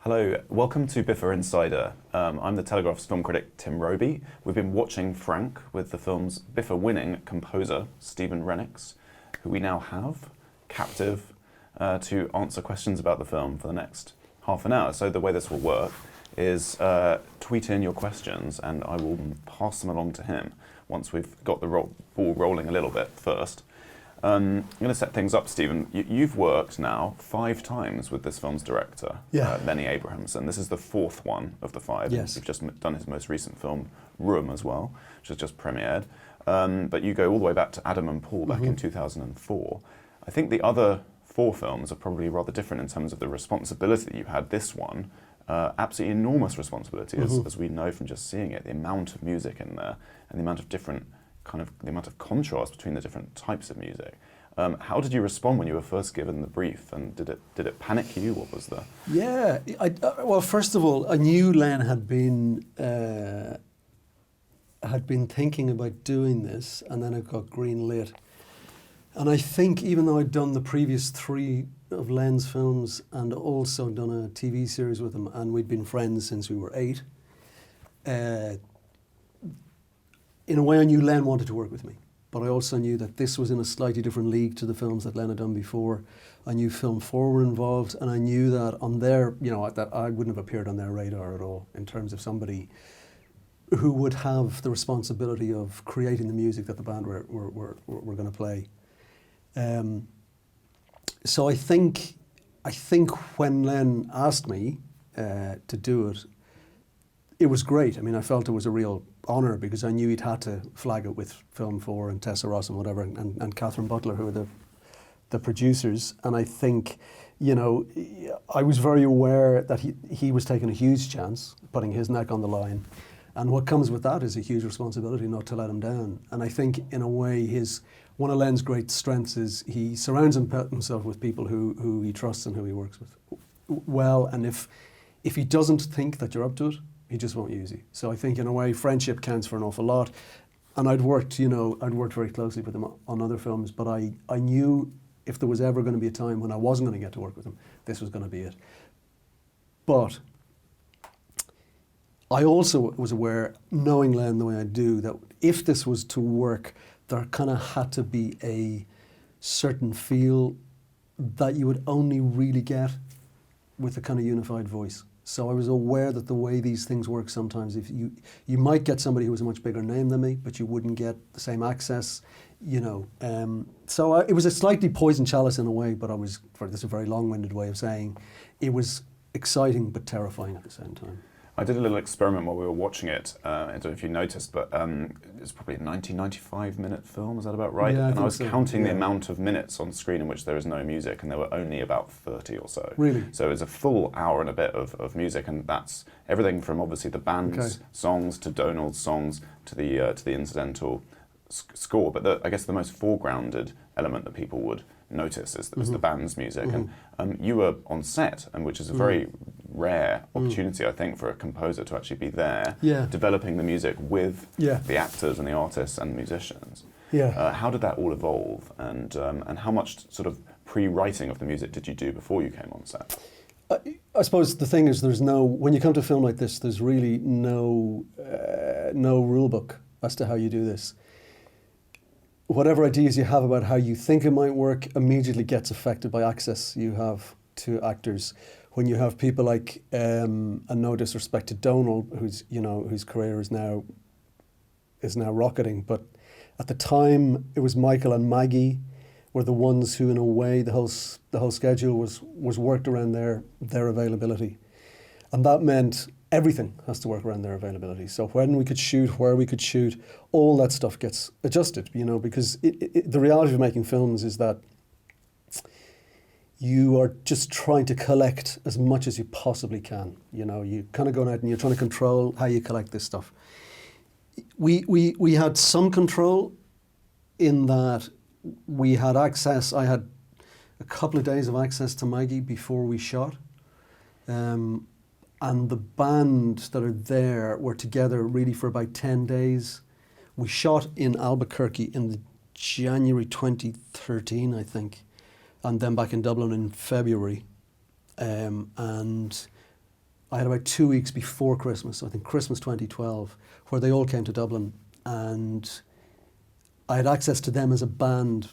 Hello, welcome to BIFA Insider. I'm the Telegraph's film critic Tim Roby. We've been watching Frank with the film's BIFA winning composer Stephen Rennicks, who we now have captive to answer questions about the film for the next half an hour. So the way this will work is tweet in your questions and I will pass them along to him once we've got the ball rolling a little bit first. I'm going to set things up, Stephen. You've worked now 5 times with this film's director, Lenny Abrahamson. This is the 4th one of the 5. Yes. You've just done his most recent film, Room, as well, which has just premiered. But you go all the way back to Adam and Paul back in 2004. I think the other 4 films are probably rather different in terms of the responsibility that you had. This one, absolutely enormous responsibility, as we know from just seeing it, the amount of music in there and the amount of different the amount of contrast between the different types of music. How did you respond when you were first given the brief, and did it panic you? What was the? Yeah, well, first of all, I knew Len had been thinking about doing this, and then it got green lit. And I think even though I'd done the previous 3 of Len's films and also done a TV series with him, and we'd been friends since we were 8. In a way, I knew Len wanted to work with me, but I also knew that this was in a slightly different league to the films that Len had done before. I knew Film 4 were involved, and I knew that on their, that I wouldn't have appeared on their radar at all in terms of somebody who would have the responsibility of creating the music that the band were going to play. So I think when Len asked me to do it, it was great. I mean, I felt it was a real honour because I knew he'd had to flag it with Film 4 and Tessa Ross and whatever, and Catherine Butler, who were the producers. And I think, I was very aware that he was taking a huge chance, putting his neck on the line. And what comes with that is a huge responsibility not to let him down. And I think, in a way, one of Len's great strengths is he surrounds himself with people who he trusts and who he works with well. And if he doesn't think that you're up to it, he just won't use you. So I think, in a way, friendship counts for an awful lot. And I'd worked very closely with him on other films, but I knew if there was ever going to be a time when I wasn't going to get to work with him, this was going to be it. But I also was aware, knowing Len the way I do, that if this was to work, there kind of had to be a certain feel that you would only really get with a kind of unified voice. So I was aware that the way these things work sometimes, if you might get somebody who was a much bigger name than me, but you wouldn't get the same access, So it was a slightly poisoned chalice in a way, but this is a very long-winded way of saying it was exciting but terrifying at the same time. I did a little experiment while we were watching it. I don't know if you noticed, but it's probably a 95-minute film, is that about right? Yeah, and I was so. counting the amount of minutes on screen in which there is no music, and there were only about 30 or so. Really? So it's a full hour and a bit of music, and that's everything from obviously the band's songs to Donald's songs to the incidental score. But I guess the most foregrounded element that people would notice is the band's music. And you were on set, and which is a very rare opportunity, I think, for a composer to actually be there, developing the music with the actors and the artists and musicians. How did that all evolve, and how much sort of pre-writing of the music did you do before you came on set? I suppose the thing is, when you come to a film like this, there's really no rule book as to how you do this. Whatever ideas you have about how you think it might work immediately gets affected by access you have to actors. When you have people like, and no disrespect to Donald, whose career is now rocketing, but at the time it was Michael and Maggie were the ones who, in a way, the whole schedule was worked around their availability, and that meant everything has to work around their availability. So when we could shoot, where we could shoot, all that stuff gets adjusted, because the reality of making films is that you are just trying to collect as much as you possibly can. You kind of going out and you're trying to control how you collect this stuff. We had some control in that we had access. I had a couple of days of access to Maggie before we shot. And the band that are there were together really for about 10 days. We shot in Albuquerque in January 2013, I think, and then back in Dublin in February. And I had about 2 weeks before Christmas, I think Christmas 2012, where they all came to Dublin, and I had access to them as a band.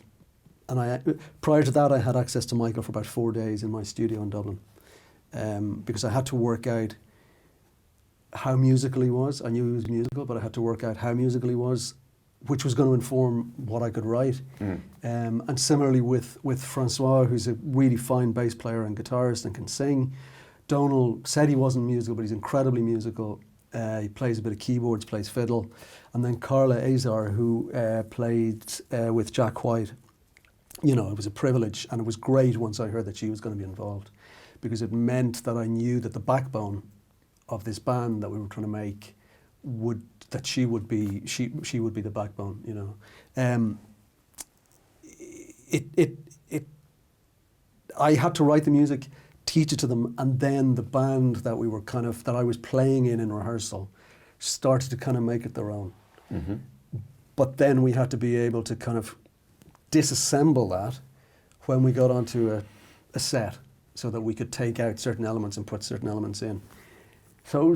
And prior to that, I had access to Michael for about 4 days in my studio in Dublin, because I had to work out how musical he was. I knew he was musical, but I had to work out how musical he was, which was going to inform what I could write. And similarly with Francois, who's a really fine bass player and guitarist and can sing. Donal said he wasn't musical, but he's incredibly musical. He plays a bit of keyboards, plays fiddle. And then Carla Azar, who played with Jack White. You know, it was a privilege, and it was great once I heard that she was going to be involved, because it meant that I knew that the backbone of this band that we were trying to make she would be the backbone. You know, I had to write the music, teach it to them, and then the band that I was playing in rehearsal started to kind of make it their own. Mm-hmm. But then we had to be able to kind of disassemble that when we got onto a set, so that we could take out certain elements and put certain elements in. So it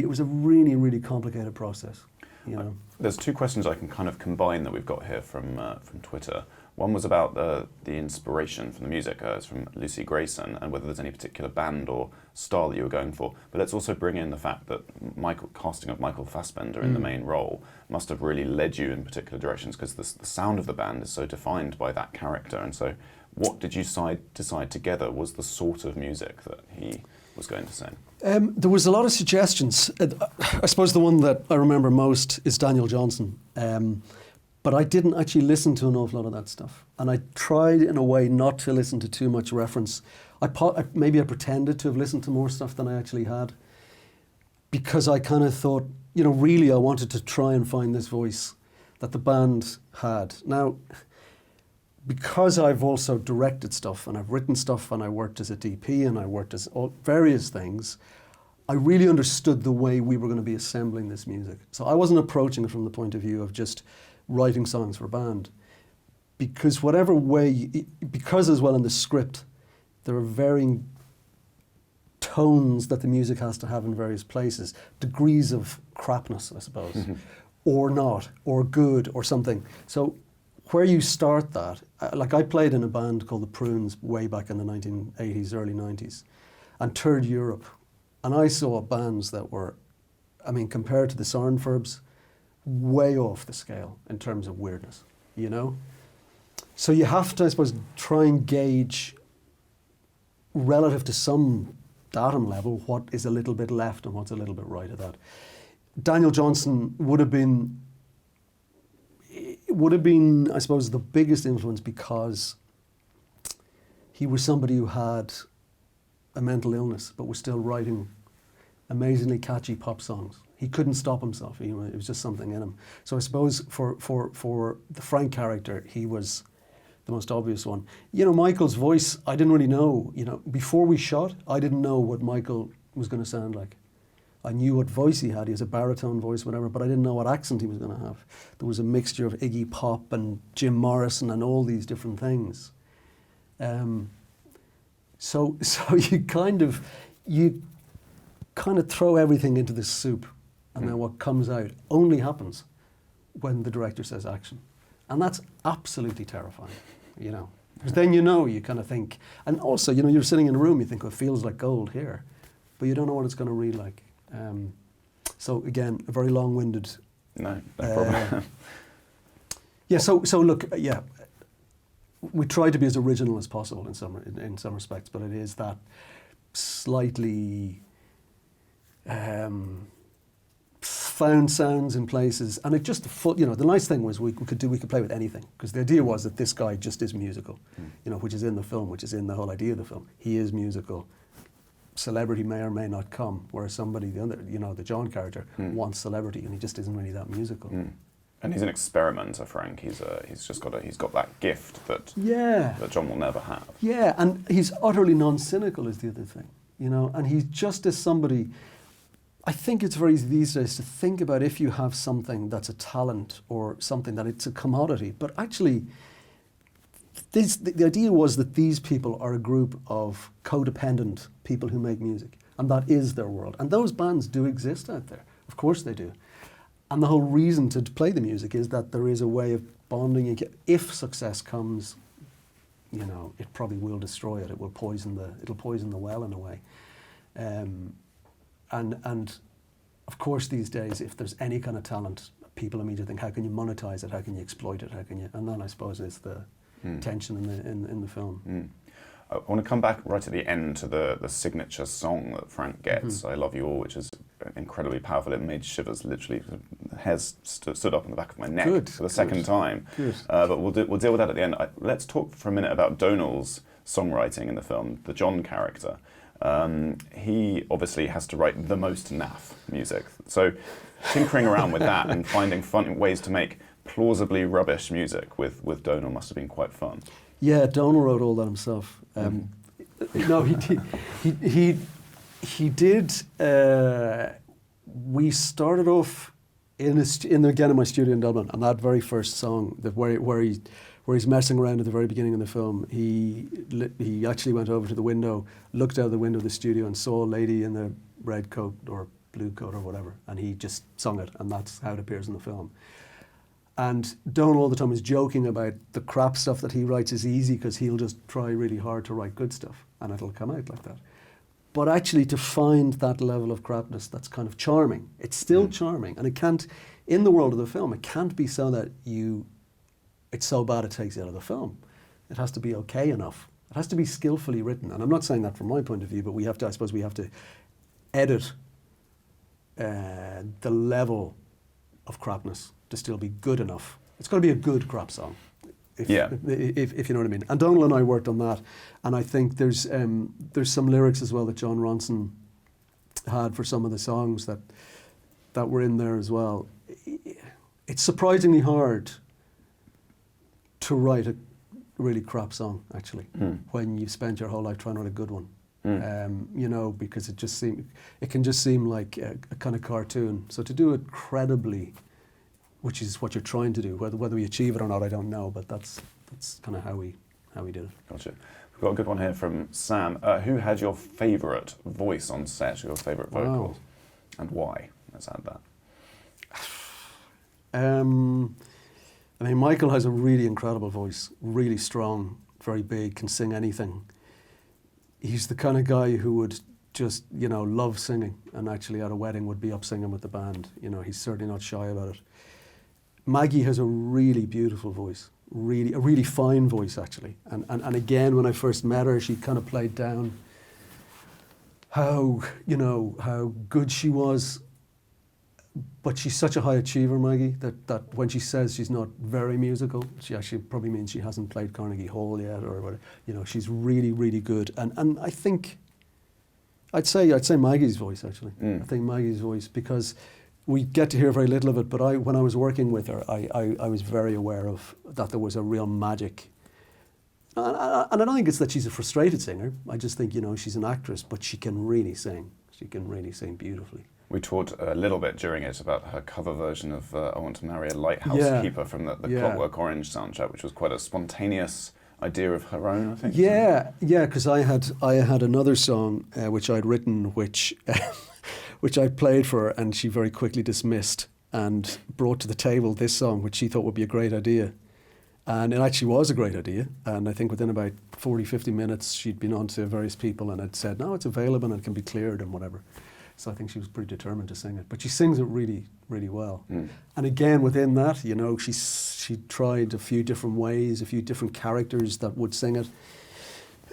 was a really, really complicated process. You know, there's two questions I can kind of combine that we've got here from Twitter. One was about the inspiration from the music. It's from Lucy Grayson, and whether there's any particular band or style that you were going for. But let's also bring in the fact that casting of Michael Fassbender in the main role must have really led you in particular directions, because the sound of the band is so defined by that character. And so what did you decide together was the sort of music that he was going to sing? There was a lot of suggestions. I suppose the one that I remember most is Daniel Johnson. But I didn't actually listen to an awful lot of that stuff. And I tried in a way not to listen to too much reference. Maybe I pretended to have listened to more stuff than I actually had, because I kind of thought, you know, really I wanted to try and find this voice that the band had. Now, because I've also directed stuff and I've written stuff and I worked as a DP and I worked as various things, I really understood the way we were going to be assembling this music. So I wasn't approaching it from the point of view of just writing songs for a band, because because as well in the script there are varying tones that the music has to have in various places, degrees of crapness, I suppose, or not, or good, or something. So where you start that, like I played in a band called the Prunes way back in the 1980s, early 90s, and toured Europe, and I saw bands that were, I mean, compared to the Sornfurbs, way off the scale in terms of weirdness, you know? So you have to, I suppose, try and gauge, relative to some datum level, what is a little bit left and what's a little bit right of that. Daniel Johnson would have been, I suppose, the biggest influence, because he was somebody who had a mental illness but was still writing amazingly catchy pop songs. He couldn't stop himself. It was just something in him. So I suppose for the Frank character, he was the most obvious one. You know, Michael's voice, I didn't really know. You know, before we shot, I didn't know what Michael was going to sound like. I knew what voice he had. He has a baritone voice, whatever, but I didn't know what accent he was going to have. There was a mixture of Iggy Pop and Jim Morrison and all these different things. So you kind of throw everything into this soup, and then what comes out only happens when the director says action. And that's absolutely terrifying, you know. Because then you kind of think, and also, you know, you're sitting in a room, you think, oh, it feels like gold here, but you don't know what it's going to read like. So again, a very long-winded... No problem. Yeah, so look, yeah, we try to be as original as possible in some respects, but it is that slightly found sounds in places, and it just, you know, the nice thing was we could play with anything, because the idea was that this guy just is musical, you know, which is in the film, which is in the whole idea of the film. He is musical. Celebrity may or may not come, whereas somebody, the other, you know, the John character wants celebrity, and he just isn't really that musical. And he's an experimenter, Frank. He's got that gift that John will never have. Yeah, and he's utterly non-cynical is the other thing, you know. And he's just as somebody. I think it's very easy these days to think about if you have something that's a talent or something that it's a commodity, but actually, the idea was that these people are a group of codependent people who make music. and that is their world. And those bands do exist out there. Of course they do. And the whole reason to play the music is that there is a way of bonding. If success comes, you know, it probably will destroy it. It'll poison the well in a way. And of course these days, if there's any kind of talent, people immediately think, how can you monetize it? How can you exploit it? How can you? And then I suppose is the tension in the film. I want to come back right at the end to the signature song that Frank gets, I Love You All, which is incredibly powerful. It made shivers, literally, hairs stood up on the back of my neck for the second time. But we'll deal with that at the end. Let's talk for a minute about Domhnall's songwriting in the film, the John character. He obviously has to write the most naff music. So tinkering around with that and finding fun ways to make plausibly rubbish music with Domhnall must have been quite fun. Yeah, Domhnall wrote all that himself. No, he did. We started off again in my studio in Dublin, and that very first song, where he's messing around at the very beginning of the film, he actually went over to the window, looked out the window of the studio, and saw a lady in a red coat or blue coat or whatever, and he just sung it, and that's how it appears in the film. And Domhnall all the time is joking about the crap stuff that he writes is easy because he'll just try really hard to write good stuff and it'll come out like that. But actually to find that level of crapness that's kind of charming, it's still charming, and it can't, in the world of the film, it can't be so that it's so bad it takes you out of the film. It has to be okay enough. It has to be skillfully written, and I'm not saying that from my point of view, but I suppose we have to edit the level of crapness to still be good enough. It's got to be a good crap song, if you know what I mean. And Domhnall and I worked on that, and I think there's some lyrics as well that John Ronson had for some of the songs that were in there as well. It's surprisingly hard to write a really crap song, actually, when you've spent your whole life trying to write a good one. You know, because it can just seem like a kind of cartoon. So to do it credibly, which is what you're trying to do, whether we achieve it or not, I don't know, but that's kind of how we did it. Gotcha. We've got a good one here from Sam. Who had your favourite voice on set, your favourite vocals, and why? Let's add that. I mean, Michael has a really incredible voice, really strong, very big, can sing anything. He's the kind of guy who would just, you know, love singing, and actually at a wedding would be up singing with the band. You know, he's certainly not shy about it. Maggie has a really beautiful voice, a really fine voice, actually. And again, when I first met her, she kind of played down how good she was. But she's such a high achiever, Maggie, that when she says she's not very musical, she actually probably means she hasn't played Carnegie Hall yet, or whatever. You know, she's really, really good. And I think I'd say Maggie's voice, actually. I think Maggie's voice, because we get to hear very little of it, but when I was working with her, I was very aware of that there was a real magic. And I don't think it's that she's a frustrated singer. I just think, you know, she's an actress, but she can really sing. She can really sing beautifully. We talked a little bit during it about her cover version of I Want to Marry a Lighthouse Keeper from the Clockwork Orange soundtrack, which was quite a spontaneous idea of her own, I think. Yeah, because I had another song which I'd written, which I played for her, and she very quickly dismissed and brought to the table this song, which she thought would be a great idea. And it actually was a great idea. And I think within about 40, 50 minutes, she'd been on to various people and had said, no, it's available and it can be cleared and whatever. So I think she was pretty determined to sing it. But she sings it really, really well. And again, within that, you know, she tried a few different ways, a few different characters that would sing it.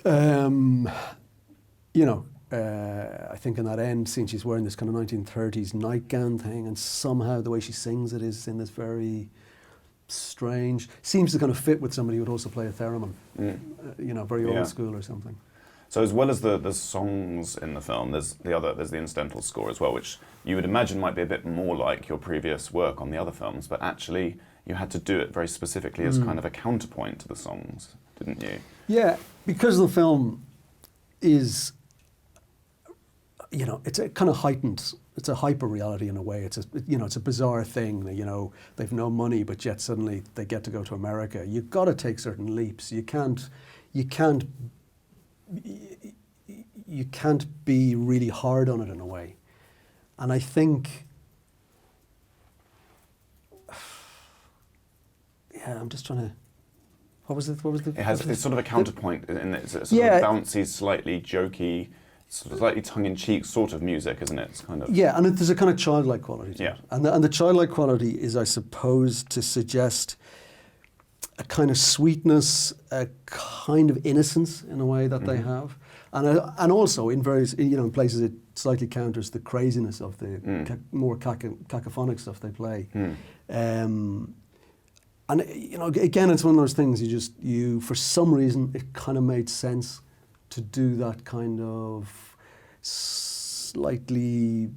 You know, I think in that end scene, she's wearing this kind of 1930s nightgown thing, and somehow the way she sings it is in this very strange, seems to kind of fit with somebody who would also play a theremin, you know, very old school or something. So as well as the songs in the film, there's the incidental score as well, which you would imagine might be a bit more like your previous work on the other films, but actually you had to do it very specifically as kind of a counterpoint to the songs, didn't you? Yeah, because the film is, you know, it's a kind of heightened, it's a hyper reality in a way. It's a bizarre thing. You know, they've no money, but yet suddenly they get to go to America. You've got to take certain leaps. You can't you can't be really hard on it in a way. And I think, yeah, I'm just trying to. What was the? It's sort of a counterpoint, and it's a sort of bouncy, slightly jokey, sort of slightly tongue-in-cheek sort of music, isn't it? It's kind of and there's a kind of childlike quality to it. And the childlike quality is, I suppose, to suggest a kind of sweetness, a kind of innocence in a way that they have, and also in various in places it slightly counters the craziness of the more cacophonic stuff they play. And again, it's one of those things you for some reason it kind of made sense to do that kind of slightly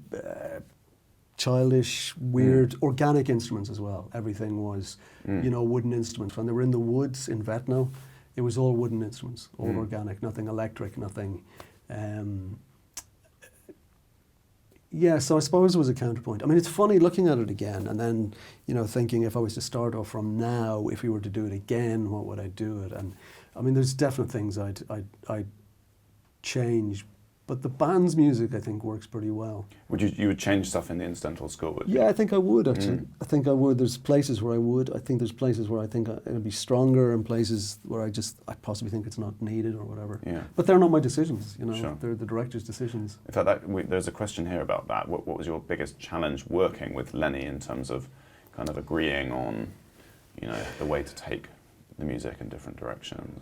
childish, weird, organic instruments as well. Everything was, wooden instruments. When they were in the woods in Vetno, it was all wooden instruments, all organic, nothing electric, nothing. So I suppose it was a counterpoint. I mean, it's funny looking at it again and then, thinking if I was to start off from now, if we were to do it again, what would I do it? And I mean, there's definite things I'd change. But the band's music, I think, works pretty well. You would change stuff in the incidental score, would you? Yeah, I think I would, actually. I think I would. There's places where I would. I think there's places where I think it'll be stronger and places where I possibly think it's not needed or whatever. Yeah. But they're not my decisions, Sure. They're the director's decisions. In fact, there's a question here about that. What was your biggest challenge working with Lenny in terms of kind of agreeing on, the way to take the music in different directions?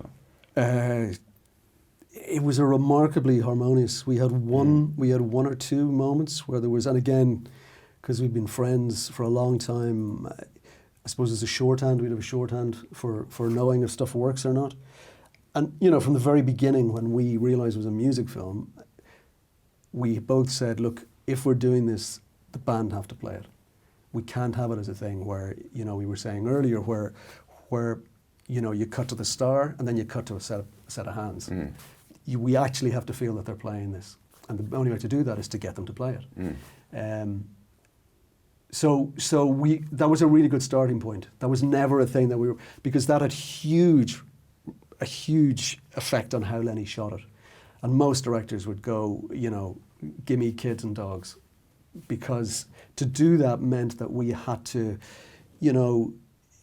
It was a remarkably harmonious. We had one or two moments where there was, and again, because we've been friends for a long time, I suppose as a shorthand, we'd have a shorthand for knowing if stuff works or not. And from the very beginning, when we realised it was a music film, we both said, look, if we're doing this, the band have to play it. We can't have it as a thing where, we were saying earlier, where you cut to the star and then you cut to a set of hands. We actually have to feel that they're playing this. And the only way to do that is to get them to play it. So that was a really good starting point. That was never a thing that because that had a huge effect on how Lenny shot it. And most directors would go, give me kids and dogs. Because to do that meant that we had to,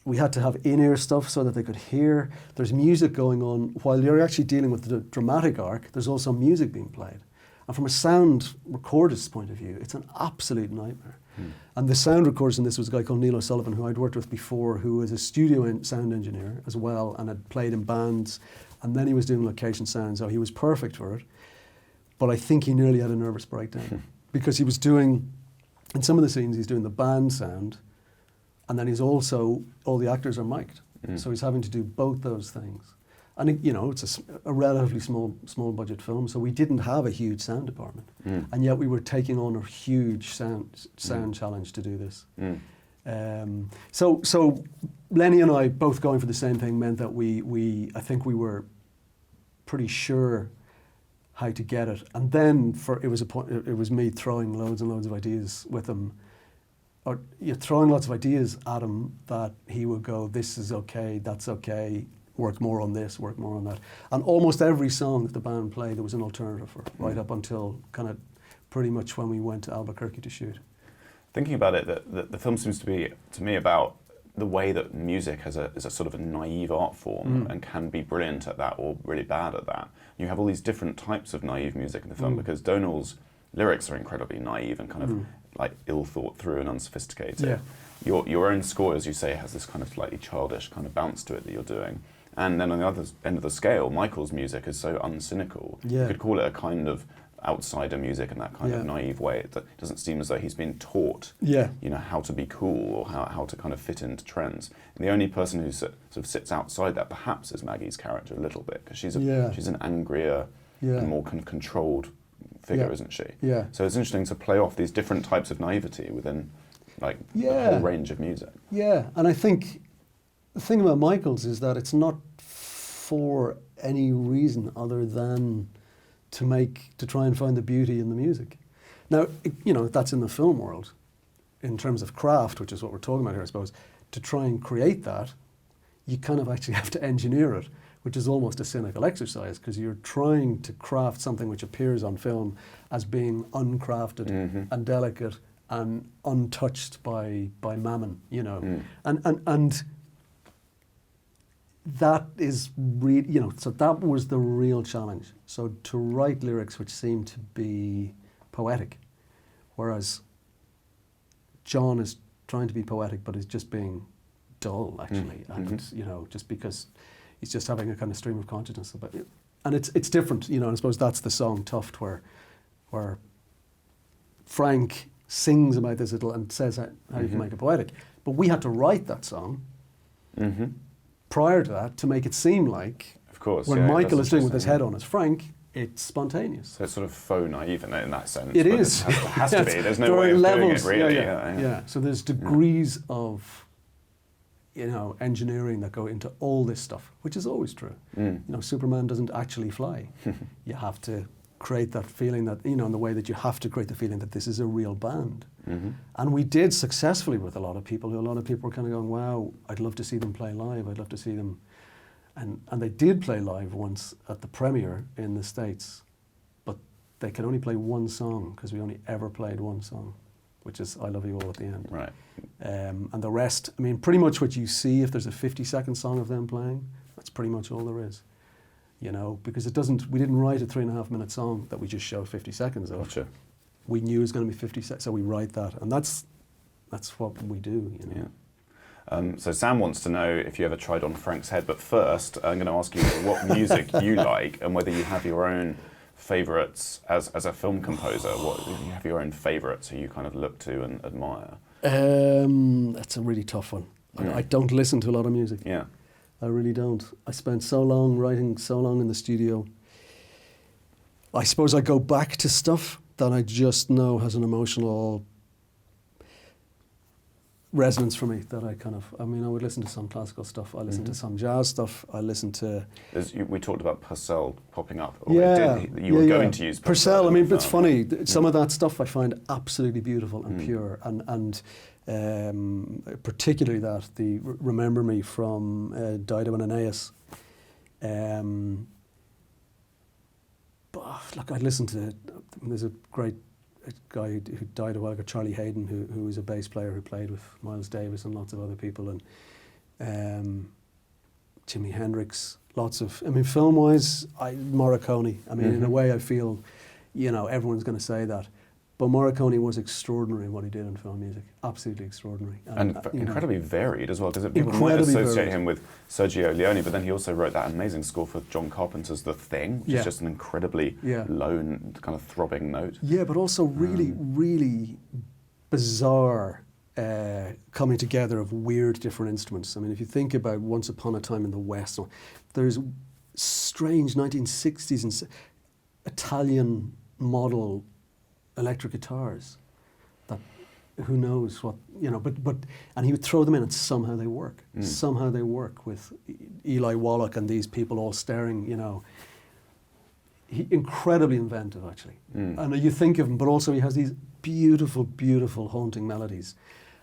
we had to have in-ear stuff so that they could hear. There's music going on. While you're actually dealing with the dramatic arc, there's also music being played. And from a sound recorder's point of view, it's an absolute nightmare. And the sound recorder in this was a guy called Neil O'Sullivan, who I'd worked with before, who was a studio sound engineer as well and had played in bands. And then he was doing location sound, so he was perfect for it. But I think he nearly had a nervous breakdown because he was doing, in some of the scenes, he's doing the band sound. And then he's also, all the actors are mic'd. So he's having to do both those things. And it's a relatively small budget film, so we didn't have a huge sound department. And yet we were taking on a huge sound challenge to do this. So Lenny and I both going for the same thing meant that I think we were pretty sure how to get it. And then it was me throwing loads and loads of ideas with him. Or throwing lots of ideas at him that he would go, this is okay, that's okay, work more on this, work more on that. And almost every song that the band played, there was an alternative for, right up until kind of pretty much when we went to Albuquerque to shoot. Thinking about it, the film seems to be, to me, about the way that music is a sort of a naive art form and can be brilliant at that or really bad at that. You have all these different types of naive music in the film because Donal's lyrics are incredibly naive and kind of like ill thought through and unsophisticated. Yeah. Your own score, as you say, has this kind of slightly childish kind of bounce to it that you're doing. And then on the other end of the scale, Michael's music is so uncynical. Yeah. You could call it a kind of outsider music in that kind of naive way. It doesn't seem as though he's been taught, how to be cool or how to kind of fit into trends. And the only person who sort of sits outside that perhaps is Maggie's character a little bit, because she's an angrier and more kind of controlled figure, isn't she? Yeah. So it's interesting to play off these different types of naivety within the whole range of music. Yeah, and I think the thing about Michael's is that it's not for any reason other than to try and find the beauty in the music. Now, that's in the film world. In terms of craft, which is what we're talking about here, I suppose, to try and create that, you kind of actually have to engineer it. which is almost a cynical exercise because you're trying to craft something which appears on film as being uncrafted and delicate and untouched by mammon, you know. And that is really, you know, so that was the real challenge. So to write lyrics which seem to be poetic, whereas John is trying to be poetic but is just being dull, actually, and you know, just because he's just having a kind of stream of consciousness about it. And it's different, you know, and I suppose that's the song Tuft where Frank sings about this little and says how you can make it poetic. But we had to write that song prior to that to make it seem like, of course, when Michael is doing with his head on as Frank, it's spontaneous. So it's sort of faux naive in that sense. It is. It has to be. There's no there way are of levels. doing it, really. Yeah. So there's degrees of, you know, engineering that go into all this stuff, which is always true. You know, Superman doesn't actually fly. You have to create that feeling that, you know, in the way that you have to create the feeling that this is a real band. And we did successfully with a lot of people. A lot of people were kind of going, wow, I'd love to see them play live. I'd love to see them. And they did play live once at the premiere in the States, but they could only play one song because we only ever played one song, which is I Love You All at the end. Right. And the rest, I mean, pretty much what you see, if there's a 50-second song of them playing, that's pretty much all there is. You know, because we didn't write a 3.5-minute song that we just show 50 seconds of. Gotcha. We knew it was going to be 50 seconds, so we write that. And that's what we do, you know. Yeah. So Sam wants to know if you ever tried on Frank's head, but first I'm going to ask you what music you like and whether you have your own favourites as a film composer. What do you have your own favourites who you kind of look to and admire? That's a really tough one. I don't listen to a lot of music. Yeah. I really don't. I spent so long writing, so long in the studio. I suppose I go back to stuff that I just know has an emotional resonance for me, that I kind of, I mean, I would listen to some classical stuff, I listen to some jazz stuff, I listen to... We talked about Purcell popping up. You were going to use Purcell. I mean, it's funny, some of that stuff I find absolutely beautiful and pure, and particularly that, the Remember Me from Dido and Aeneas. But look, I listen to, there's a great guy who died a while ago, Charlie Hayden, who was a bass player who played with Miles Davis and lots of other people, and Jimi Hendrix, lots of, I mean, film-wise, Morricone. I mean, in a way I feel, you know, everyone's going to say that, but Morricone was extraordinary in what he did in film music, absolutely extraordinary. And incredibly varied as well, because people might associate him with Sergio Leone, but then he also wrote that amazing score for John Carpenter's The Thing, which is just an incredibly lone, kind of throbbing note. Yeah, but also really, really bizarre coming together of weird different instruments. I mean, if you think about Once Upon a Time in the West, there's strange 1960s and Italian model electric guitars that who knows what, you know, but and he would throw them in and somehow they work. Somehow they work with Eli Wallach and these people all staring, you know. Incredibly inventive, actually. And you think of him, but also he has these beautiful, beautiful haunting melodies.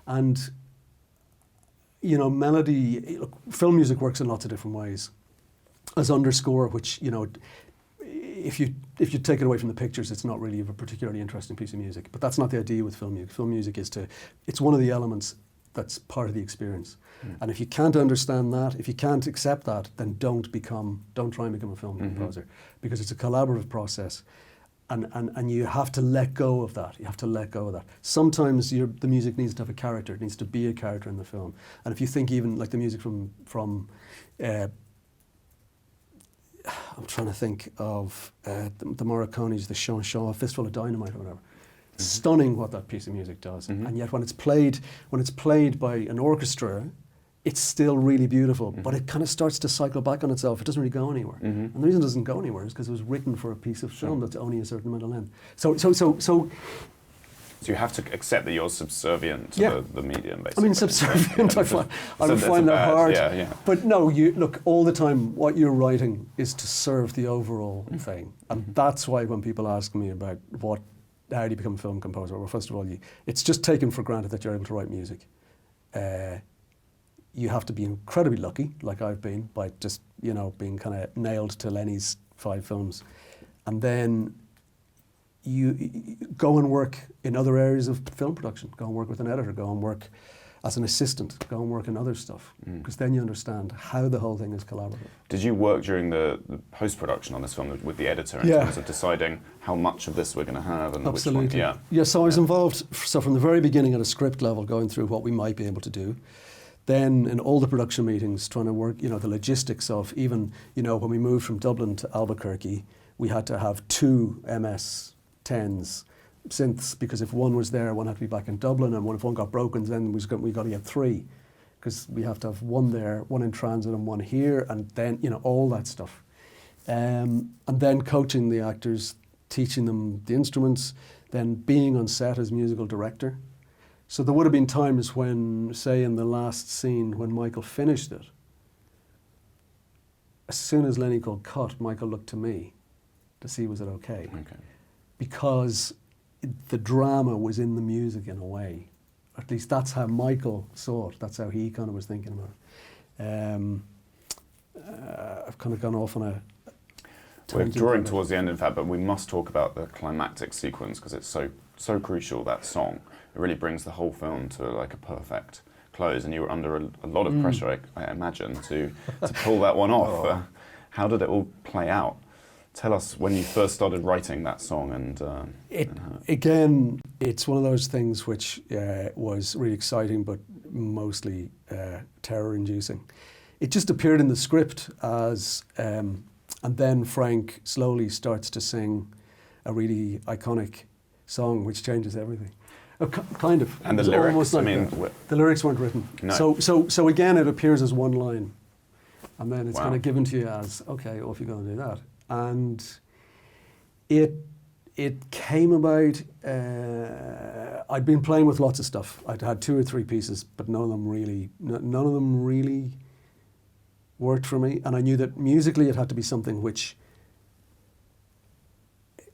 And, you know, melody, look, film music works in lots of different ways. As underscore, which, you know, if you take it away from the pictures, it's not really a particularly interesting piece of music. But that's not the idea with film music. Film music is it's one of the elements that's part of the experience. And if you can't understand that, if you can't accept that, then don't try and become a film composer, because it's a collaborative process. And you have to let go of that. You have to let go of that. Sometimes the music needs to have a character. It needs to be a character in the film. And if you think even like the music from I'm trying to think of the Morricones, the Shaw, Fistful of Dynamite or whatever. It's stunning what that piece of music does. And yet when it's played by an orchestra, it's still really beautiful, but it kind of starts to cycle back on itself. It doesn't really go anywhere. And the reason it doesn't go anywhere is because it was written for a piece of film that's only a certain amount of length. So you have to accept that you're subservient to the medium, basically. I mean, subservient, I would find that hard. Yeah. But no, you look, all the time, what you're writing is to serve the overall thing. And that's why when people ask me about how do you become a film composer, well, first of all, it's just taken for granted that you're able to write music. You have to be incredibly lucky, like I've been, by just you know, being kind of nailed to Lenny's 5 films. And then you go and work in other areas of film production, go and work with an editor, go and work as an assistant, go and work in other stuff, because then you understand how the whole thing is collaborative. Did you work during the post-production on this film with the editor in terms of deciding how much of this we're going to have and Absolutely. which one? Yeah, so I was involved, so from the very beginning at a script level, going through what we might be able to do. Then in all the production meetings, trying to work, you know, the logistics of even, you know, when we moved from Dublin to Albuquerque, we had to have 2 MS-10s, synths, because if one was there, one had to be back in Dublin, and if one got broken, then we got to get 3, because we have to have one there, one in transit, and one here, and then, you know, all that stuff. And then coaching the actors, teaching them the instruments, then being on set as musical director. So there would have been times when, say in the last scene, when Michael finished it, as soon as Lenny called cut, Michael looked to me to see was it okay. Because the drama was in the music in a way. At least that's how Michael saw it. That's how he kind of was thinking about it. I've kind of gone off on a We're drawing towards the end, in fact, but we must talk about the climactic sequence because it's so crucial, that song. It really brings the whole film to like a perfect close, and you were under a lot of pressure, I imagine, to pull that one off. How did it all play out? Tell us when you first started writing that song and again, it's one of those things which was really exciting but mostly terror-inducing. It just appeared in the script as, and then Frank slowly starts to sing a really iconic song which changes everything. Kind of. And the lyrics, like the lyrics weren't written. No. So again, it appears as one line, and then it's Wow. kind of given to you as, okay, off you're going to do that. And it came about, I'd been playing with lots of stuff. I'd had 2 or 3 pieces, but none of them really worked for me. And I knew that musically it had to be something which,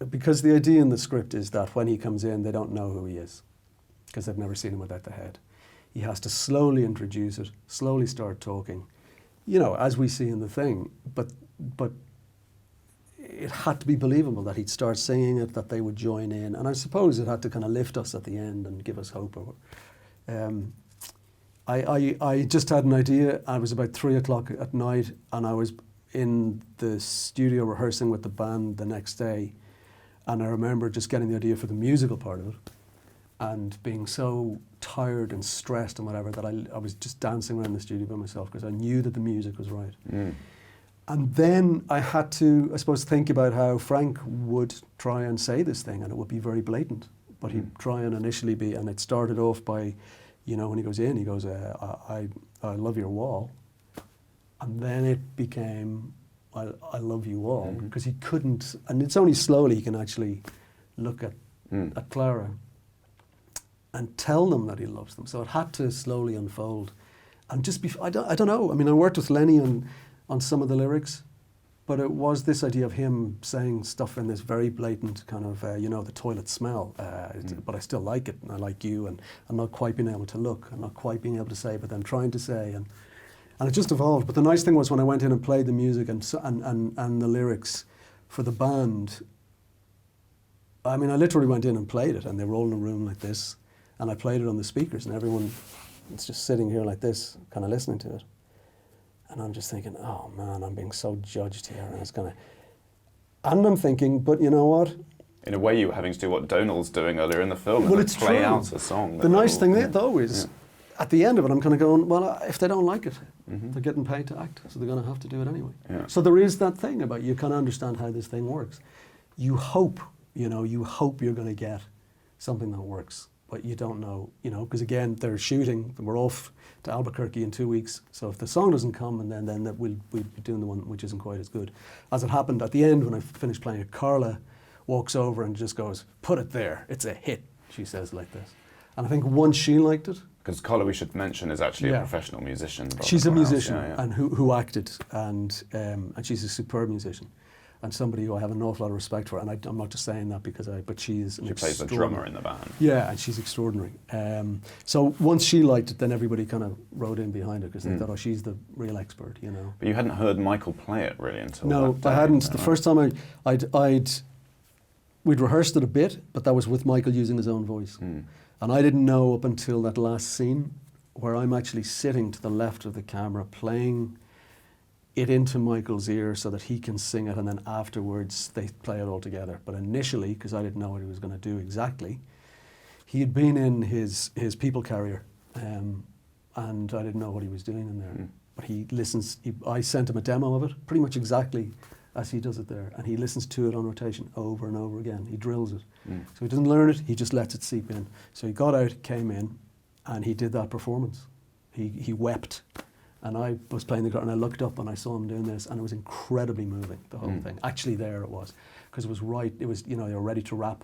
because the idea in the script is that when he comes in, they don't know who he is, because they've never seen him without the head. He has to slowly introduce it, slowly start talking, you know, as we see in the thing, but it had to be believable that he'd start singing it, that they would join in, and I suppose it had to kind of lift us at the end and give us hope. I just had an idea. I was about 3 o'clock at night, and I was in the studio rehearsing with the band the next day, and I remember just getting the idea for the musical part of it, and being so tired and stressed and whatever that I was just dancing around the studio by myself because I knew that the music was right. And then I had to, I suppose, think about how Frank would try and say this thing, and it would be very blatant, but he'd try and initially be, and it started off by, you know, when he goes in, he goes, I love your wall. And then it became, I love you all, because he couldn't, and it's only slowly he can actually look at Clara and tell them that he loves them. So it had to slowly unfold. And just be, I don't know, I mean, I worked with Lenny on some of the lyrics, but it was this idea of him saying stuff in this very blatant kind of, you know, the toilet smell, but I still like it, and I like you, and I'm not quite being able to look, I'm not quite being able to say, but then trying to say, and it just evolved. But the nice thing was when I went in and played the music and the lyrics for the band, I mean, I literally went in and played it, and they were all in a room like this, and I played it on the speakers, and everyone was just sitting here like this, kind of listening to it. And I'm just thinking, oh man, I'm being so judged here, and it's gonna. And I'm thinking, but you know what? In a way, you were having to do what Donald's doing earlier in the film, well, and it's play true. out a song. The nice thing though is, at the end of it, I'm kind of going, well, if they don't like it, they're getting paid to act, so they're going to have to do it anyway. Yeah. So there is that thing about you kind of understand how this thing works. You hope, you know, you're going to get something that works. But you don't know, you know, because again, they're shooting. We're off to Albuquerque in 2 weeks. So if the song doesn't come, and then that we'll be doing the one which isn't quite as good. As it happened at the end, when I finished playing it, Carla walks over and just goes, "Put it there. It's a hit," she says like this. And I think once she liked it. Because Carla, we should mention, is actually a professional musician. She's a musician and who acted, and she's a superb musician. and somebody who I have an awful lot of respect for. And I'm not just saying that because but she's She plays the drummer in the band. Yeah, and she's extraordinary. So once she liked it, then everybody kind of rode in behind her because they thought, oh, she's the real expert, you know. But you hadn't heard Michael play it really until no, that day, I hadn't. The right? first time we'd rehearsed it a bit, but that was with Michael using his own voice. And I didn't know up until that last scene where I'm actually sitting to the left of the camera playing it into Michael's ear so that he can sing it, and then afterwards they play it all together. But initially, because I didn't know what he was going to do exactly, he had been in his people carrier, and I didn't know what he was doing in there. But he listens, I sent him a demo of it, pretty much exactly as he does it there, and he listens to it on rotation over and over again. He drills it. So he doesn't learn it, he just lets it seep in. So he got out, came in, and he did that performance. He wept. And I was playing the guitar, and I looked up and I saw him doing this, and it was incredibly moving, the whole thing. Actually there it was, because it was right, it was, you know, they were ready to rap.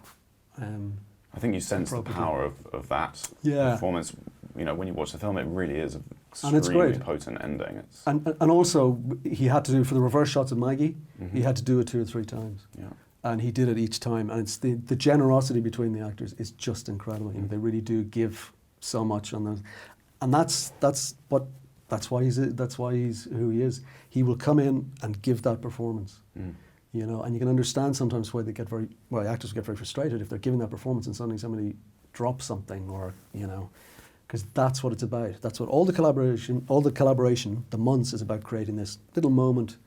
I think you sense the power of that performance. You know, when you watch the film, it really is an extremely potent ending. And also, he had to do, for the reverse shots of Maggie, he had to do it 2 or 3 times. Yeah. And he did it each time, and it's the generosity between the actors is just incredible. You know, they really do give so much on those, and that's why he's who he is. He will come in and give that performance. You know, and you can understand sometimes why actors get very frustrated if they're giving that performance and suddenly somebody drops something, or, you know, because that's what it's about. That's what all the collaboration, the months is about, creating this little moment,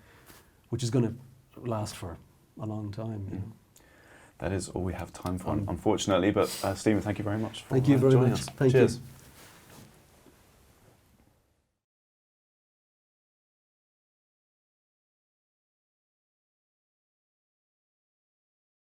which is going to last for a long time. You know. That is all we have time for, unfortunately. But Stephen, thank you very much for Thank you very joining much. us. Thank Cheers. you.